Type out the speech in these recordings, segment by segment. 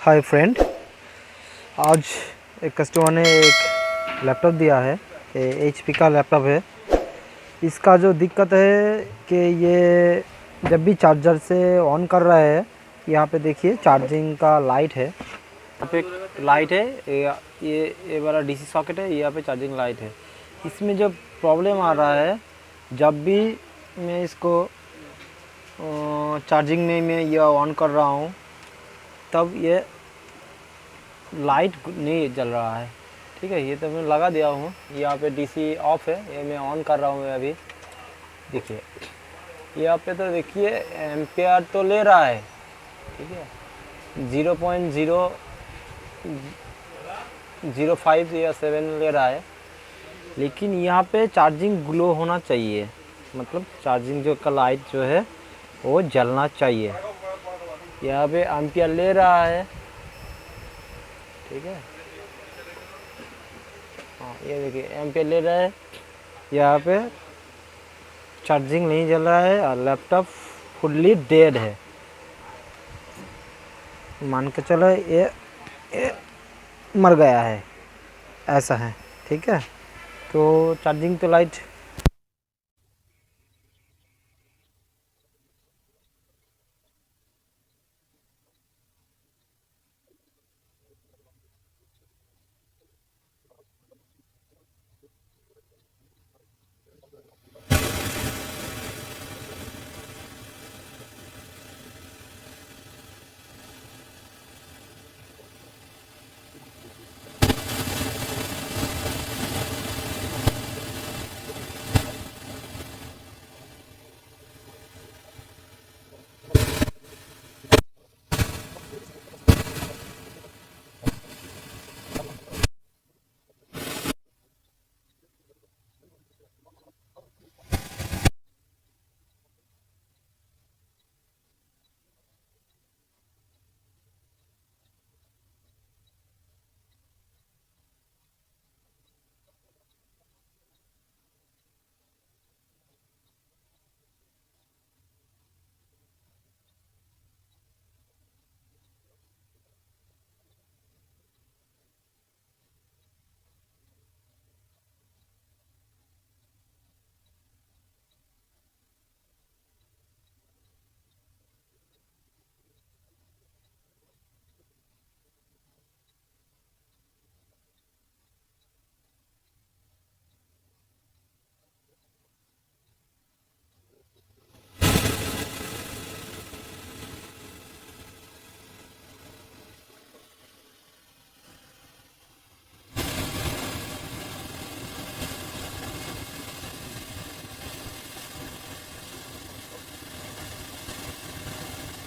Hi friend, आज एक customer ने एक लैपटॉप दिया है। HP का लैपटॉप है। इसका जो दिक्कत है कि ये जब भी चार्जर से ऑन कर रहा है, यहाँ पे देखिए चार्जिंग का लाइट है, यहाँ पे लाइट है, ये वाला DC सॉकेट है, यहाँ पे चार्जिंग लाइट है। इसमें जो प्रॉब्लम आ रहा है, जब भी मैं इसको चार्जिंग में मैं ये ऑन कर रहा हूँ तब ये लाइट नहीं जल रहा है। ठीक है, ये तो मैं लगा दिया हूँ। यहाँ पे DC ऑफ है, ये मैं ऑन कर रहा हूँ अभी। देखिए यहाँ पे तो देखिए एम्पियर तो ले रहा है, ठीक है, 0.005 या 7 ले रहा है, लेकिन यहाँ पे चार्जिंग ग्लो होना चाहिए, मतलब चार्जिंग जो का लाइट जो है वो जलना चाहिए। यहाँ पे एम्पियर ले रहा है, ठीक है। हाँ, ये देखिए एम्पियर ले रहा है, यहाँ पे चार्जिंग नहीं जल रहा है और लैपटॉप फुल्ली डेड है। मान के चलो ये मर गया है, ऐसा है। ठीक है, तो चार्जिंग तो लाइट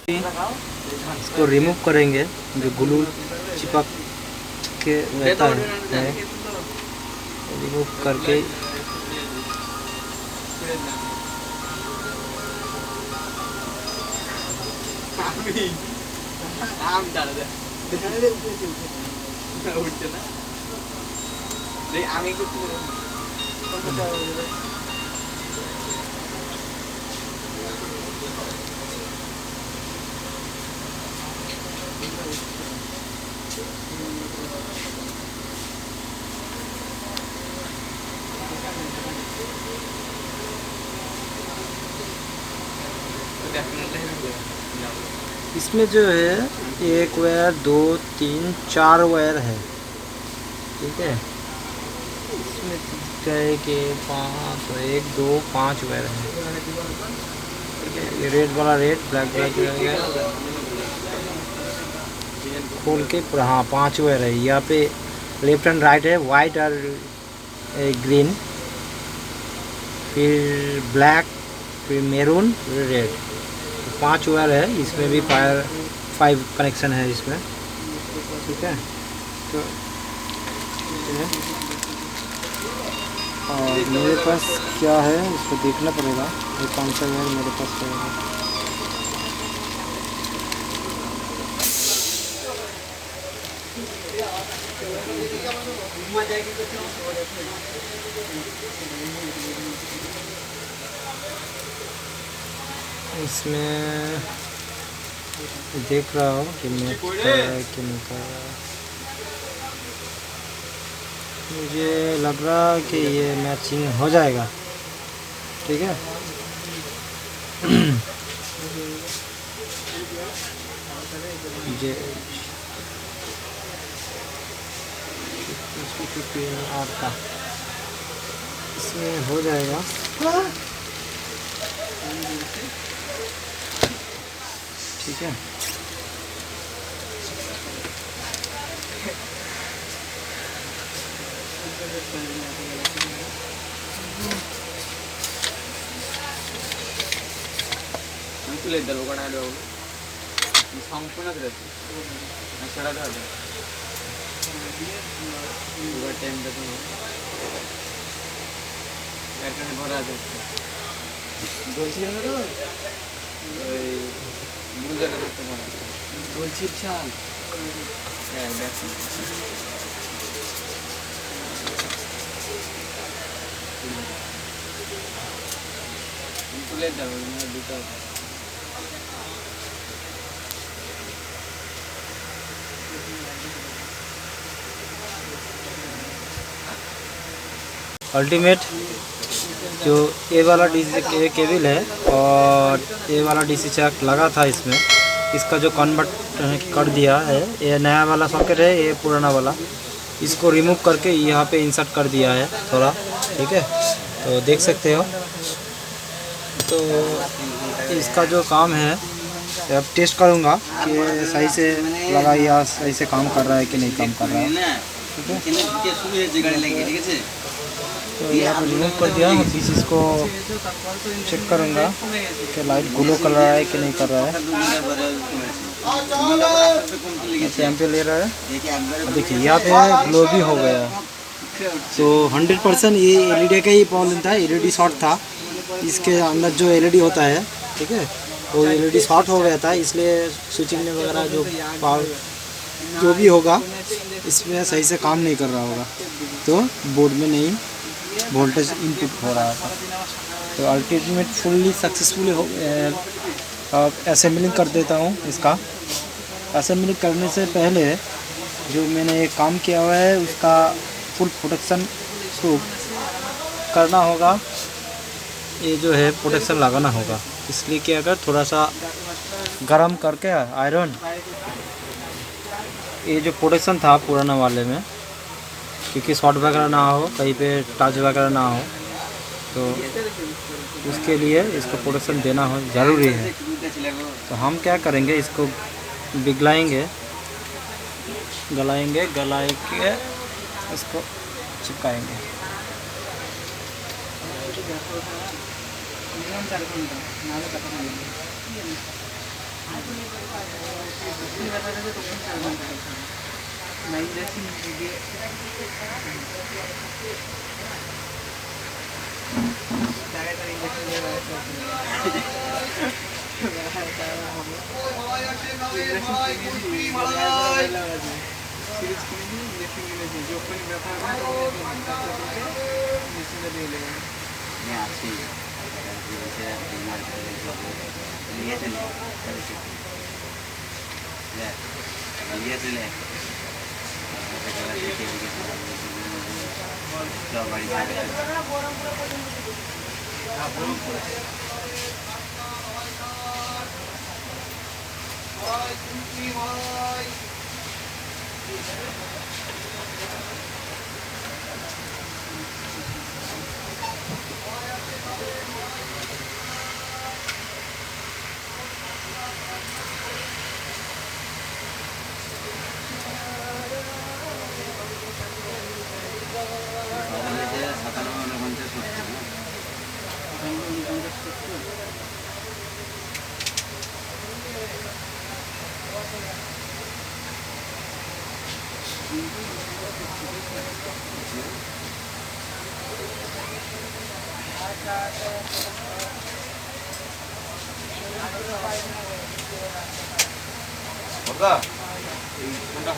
इसको रिमूव करेंगे, जो ग्लू चिपक के रहता है, रिमूव करके इसमें जो है एक वायर, 2, 3, 4 वायर है। ठीक है, इसमें है कि 1, 2, 5 वायर है। ये रेड वाला रेड, ब्लैक खोल के पूरा, हाँ 5 वायर है। यहाँ पे लेफ्ट एंड राइट है, वाइट और ग्रीन, फिर ब्लैक, फिर मैरून, फिर रेड। 5 वायर है। इसमें भी 5 कनेक्शन है इसमें। ठीक है, तो और मेरे पास क्या है उसको देखना पड़ेगा, ये कौन सा वायर मेरे पास रहेगा। इसमें देख रहा हूँ कि मैच कर रहा है कि नहीं कर रहा है। मुझे लग रहा है कि ये मैचिंग हो जाएगा। ठीक है। ये 8 का इसमें हो जाएगा। ठीक है। अल्टीमेट जो ए वाला डीसी केबल है और ए वाला डीसी चैक लगा था इसमें, इसका जो कन्वर्ट कर दिया है, ये नया वाला सॉकेट है, ये पुराना वाला, इसको रिमूव करके यहाँ पे इंसर्ट कर दिया है थोड़ा। ठीक है, तो देख सकते हो। तो इसका जो काम है अब टेस्ट करूँगा कि सही से लगा या सही से काम कर रहा है कि नहीं काम कर रहा है। ठीक है, तो यहाँ पर रिमूव कर दिया और इस इसको चेक करूँगा कि लाइट ग्लो कर रहा है कि नहीं कर रहा है। ऐसे एम पे ले रहा है, देखिए यहाँ पे ग्लो भी हो गया। तो 100% ये एलईडी का ही प्रॉब्लम था, एलईडी शॉर्ट था। इसके अंदर जो एलईडी होता है, ठीक है, वो एलईडी शॉर्ट हो गया था, इसलिए स्विचिंग वगैरह जो पावर जो भी होगा इसमें सही से काम नहीं कर रहा होगा, तो बोर्ड में नहीं वोल्टेज इनपुट हो रहा था। तो अल्टीमेट फुल्ली सक्सेसफुली हो असेंबलिंग कर देता हूँ। इसका असेंबलिंग करने से पहले जो मैंने काम किया हुआ है उसका फुल प्रोटेक्शन करना होगा। ये जो है प्रोटेक्शन लगाना होगा, इसलिए कि अगर थोड़ा सा गरम करके आयरन, ये जो प्रोटेक्शन था पुराना वाले में, क्योंकि शॉर्ट वगैरह ना हो, कहीं पे टच वगैरह ना हो, तो उसके लिए इसको प्रोटेक्शन देना हो ज़रूरी है। तो हम क्या करेंगे, इसको पिघलाएंगे, गलाएंगे, गला के इसको चिपकाएंगे।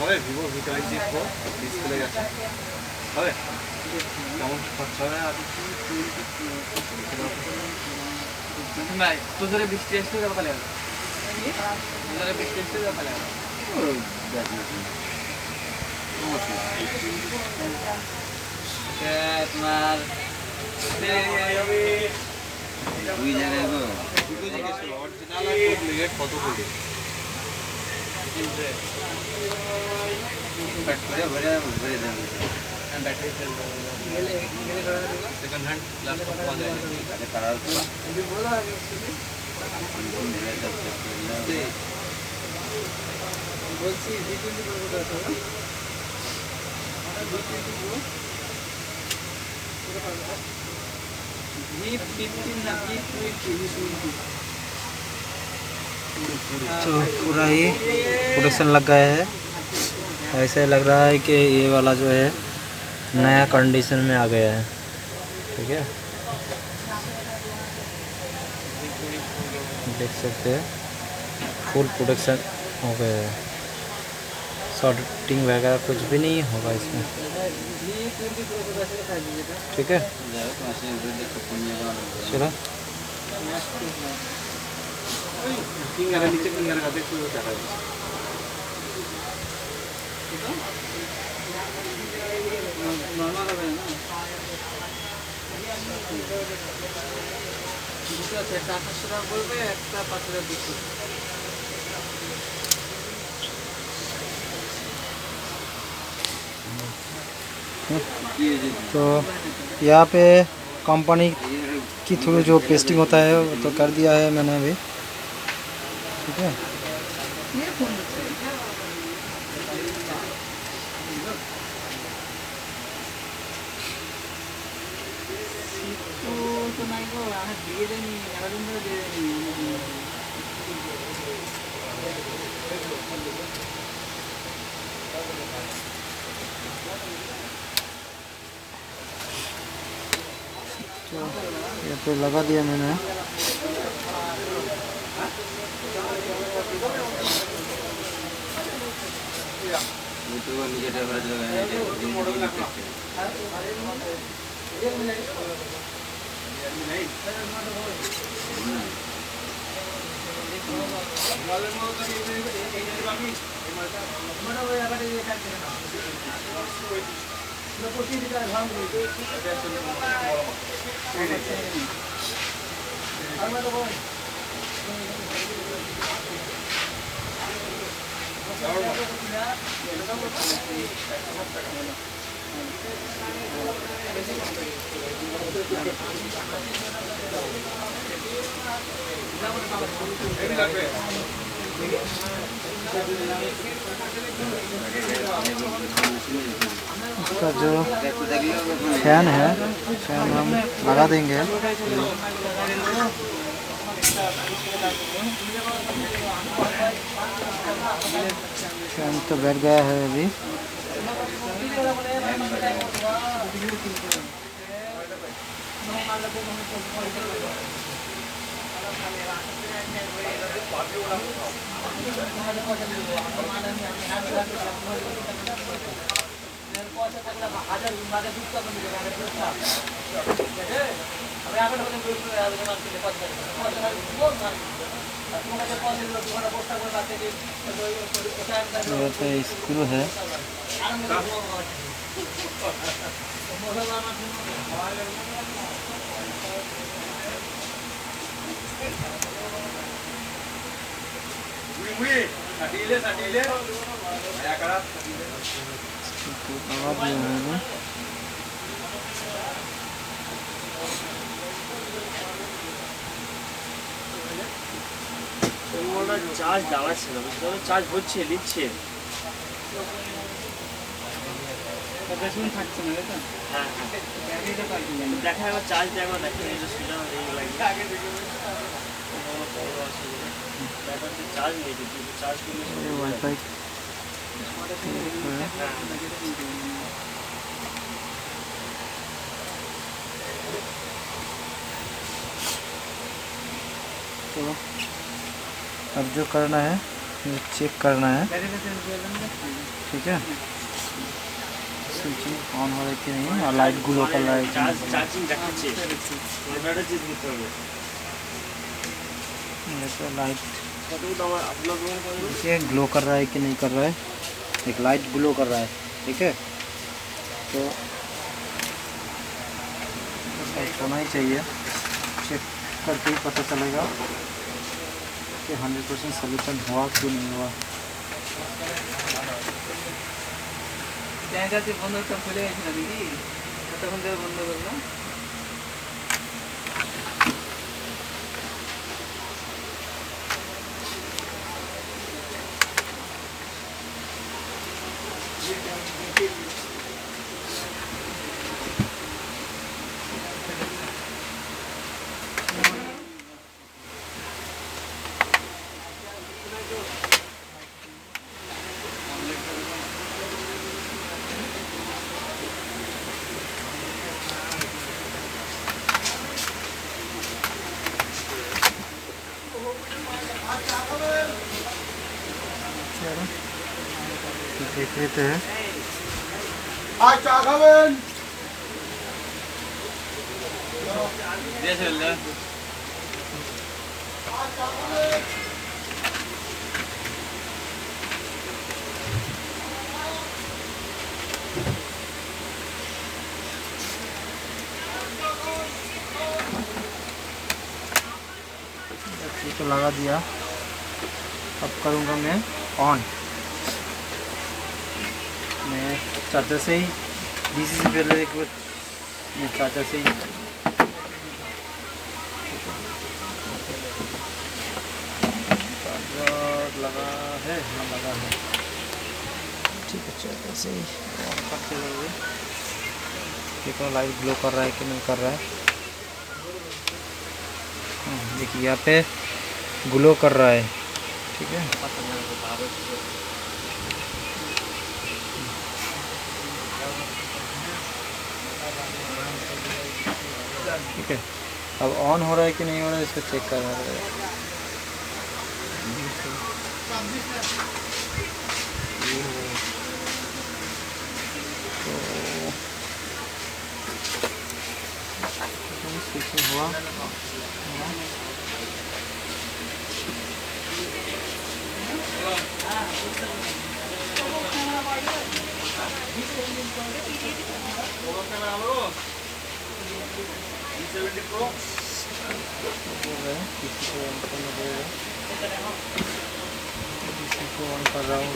হবে ভিভো V20 Pro ডিসপ্লে আছে হবে কেমন খরচা হবে আর নাই তো ধরে বৃষ্টি আসলে কথা বলে তোমার দুই জায়গায় গো অরিজিনাল আর ডুপ্লিকেট কত করে ভরে দেন ব্যাটারি সেকেন্ড হ্যান্ড ল্যাপটপ পাওয়া যায় কালার বলছি V20 Pro কত আছে V15 না V20 तो पूरा ही प्रोडक्शन लग गया है। ऐसे लग रहा है कि ये वाला जो है नया कंडीशन में आ गया है। ठीक है, देख सकते हैं फुल प्रोडक्शन हो गया है। शॉर्टिंग वगैरह कुछ भी नहीं होगा इसमें। V20 Pro কত আছে দেখাই দিটা ठीक है, चलो ফিঙ্গারের নিচে ফিঙ্গারের কাছে একটু দেখা যাচ্ছে নরমাল হবে না দুটো আছে একটা 800 টাকা পড়বে একটা 5200 तो यहाँ पे कंपनी की थ्रू जो पेस्टिंग होता है वो तो कर दिया है मैंने अभी। ठीक है, তো নাই গো আমি দিয়ে দেনি 11 দিন ধরে দিয়ে দেনি तो ये तो लगा दिया मैंने। নিজে ড্রাইভারের জায়গায় इसका जो फैन है, फैन हम लगा देंगे। फैन तो बैठ गया है अभी। ये तो स्क्रू है। लगा दिया मैंने। চার্জ দেওয়া ছিল চার্জ হচ্ছে দিচ্ছে বেশিক্ষণ থাকছে না তাই তো হ্যাঁ দেখা একবার চার্জ দেয় একবার দেখে এই যে সুইচটা লাগে চার্জ নেই কিন্তু চার্জ করলে वाईफाई तो अब जो करना है ये चेक करना है। ठीक है, स्विचिंग ऑन हो रही कि नहीं और लाइट ग्लो कर रहा है कि नहीं। চার্জিং দেখাচ্ছে ওটা চেক করতে হবে ये तो लाइट देखिए ग्लो कर रहा है कि नहीं कर रहा है, एक लाइट ग्लो कर रहा है, ठीक है। तो होना ही चाहिए, चेक करके ही पता चलेगा कि 100% सोल्यूशन हुआ कि नहीं हुआ। বন্ধ একটা খুলে গেছিল দিদি, কতক্ষণ ধরে বন্ধ করলো? देख लेते हैं। দিয়ে চলে ये तो लगा दिया, अब करूँगा मैं ऑन। मैं चार्जर से ही डीसी से पहले एक बार मैं चार्जर से ही चार्जर लगा है, हाँ लगा है, ठीक है। चार्जर से ही ऑन करते हुए देखो लाइट ग्लो कर रहा है कि नहीं कर रहा है। देखिए यहाँ पे ग्लो कर रहा है, ठीक है। ठीक है, अब ऑन हो रहा है कि नहीं हो रहा है इसको चेक करना पड़ेगा। तो स्विचिंग हुआ, ऑन कर रहा हूँ।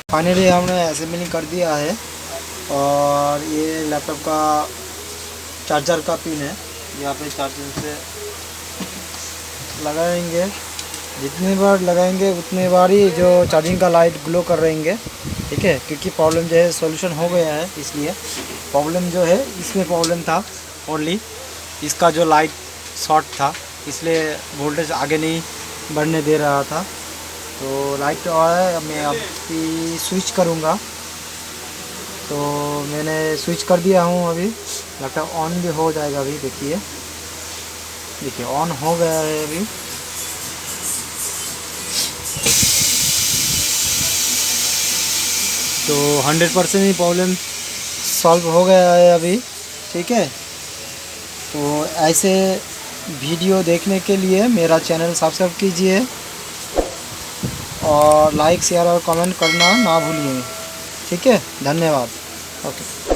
फाइनली हमने असेंबलिंग कर दिया है और ये लैपटॉप का चार्जर का पिन है, यहाँ पे चार्जर से लगाएंगे। जितनी बार लगाएंगे उतनी बार ही जो चार्जिंग का लाइट ग्लो कर रहेंगे, ठीक है। क्योंकि प्रॉब्लम जो है सॉल्यूशन हो गया है, इसलिए प्रॉब्लम जो है इसमें प्रॉब्लम था ओनली इसका जो लाइट शॉर्ट था, इसलिए वोल्टेज आगे नहीं बढ़ने दे रहा था। तो लाइट और है, मैं अभी स्विच करूँगा। तो मैंने स्विच कर दिया हूँ, अभी लैपटॉप ऑन भी हो जाएगा। अभी देखिए ऑन हो गया है अभी। तो 100% ही प्रॉब्लम सॉल्व हो गया है अभी, ठीक है। तो ऐसे वीडियो देखने के लिए मेरा चैनल सब्सक्राइब कीजिए और लाइक शेयर और कमेंट करना ना भूलिए, ठीक है। धन्यवाद। ओके।